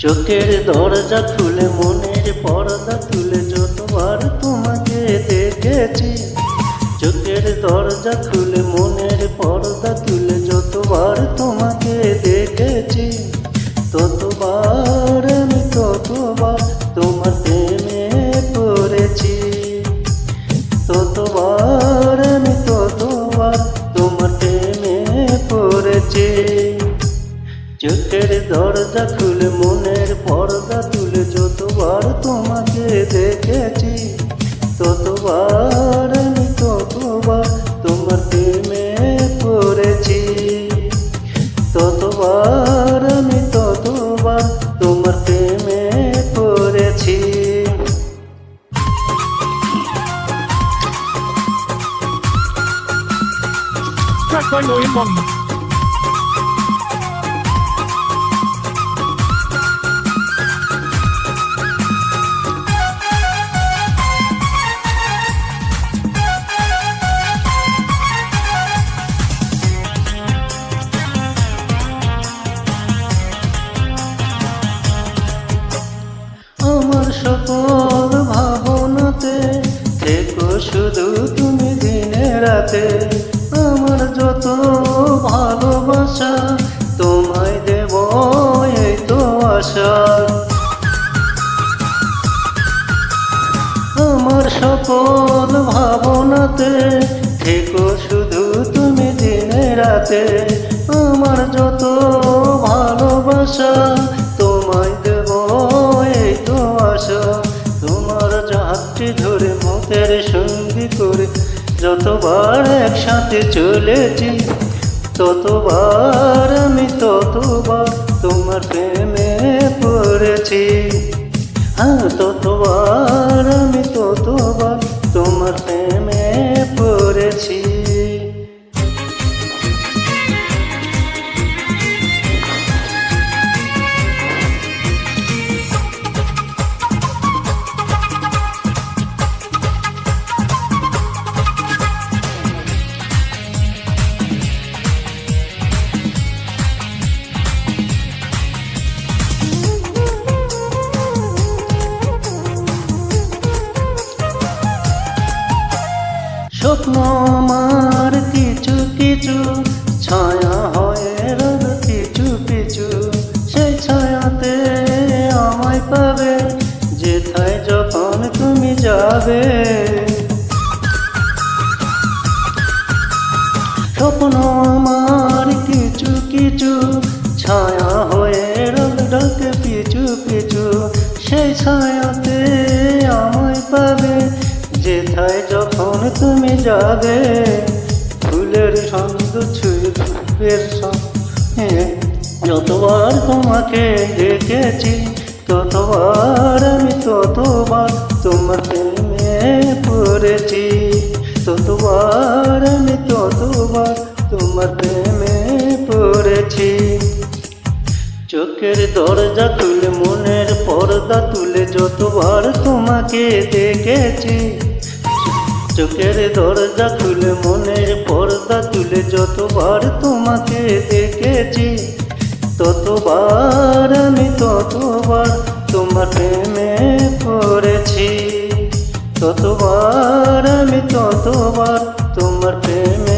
চোখের দরজা খুলে মনের পর্দা তুলে যতবার তোমাকে দেখেছি, চোখের দরজা খুলে মনের পর্দা তুলে যতবার তোমাকে দেখেছি, ততবার আমি ততবার তোমার প্রেমে পড়েছি, ততবার আমি ততবার তোমার প্রেমে পড়েছি। চোখের দরজা খুলে মনের পর্দা তুলে যতবার তোমাকে দেখেছি, ততবার আমি ততবার তোমার প্রেমে পড়েছি, ততবার আমি ততবার তোমার প্রেমে পড়েছি। আমার সকল ভাবনাতে থেকো শুধু তুমি দিনে রাতে, আমার যত ভালোবাসা তোমায় দেব এই তো আশা। আমার সকল ভাবনাতে থেকো শুধু তুমি দিনে রাতে, আমার যত ভালোবাসা তোমায় দেব এই তো আশা। তোমার হাতটি ধরে মতের সঙ্গী করে যতবার একসাথে চলেছি, ততবার আমি ততবার তোমার প্রেমে পড়েছি, হ্যাঁ ততবার আমি ততবার তোমার প্রেমে পড়েছি। স্বপ্ন আমার কিছু কিছু ছায়া হয়ে রোজ পিছু পিছু, সেই ছায়াতে আমায় পাবে যেথায় যখন তুমি যাবে। স্বপ্ন আমার কিছু কিছু ছায়া হয়ে রোজ ডাকে পিছু পিছু, সেই ছায়াতে আমায় পাবে যেথায় যখন তুমি যাবে। ফুলের ছন্দ ছুঁয়ের সঙ্গে যতবার তোমাকে দেখেছি, ততবার আমি ততবার তোমার প্রেমে পড়েছি, ততবার আমি ততবার তোমার প্রেমে পড়েছি। চোখের দরজা খুলে মনের পর্দা তুলে যতবার তোমাকে দেখেছি, চোখের দরজা খুলে মনের পর্দা তুলে যতবার তোমাকে দেখেছি, ততবার আমি ততবার তোমার প্রেমে পড়েছি, ততবার আমি ততবার তোমার প্রেমে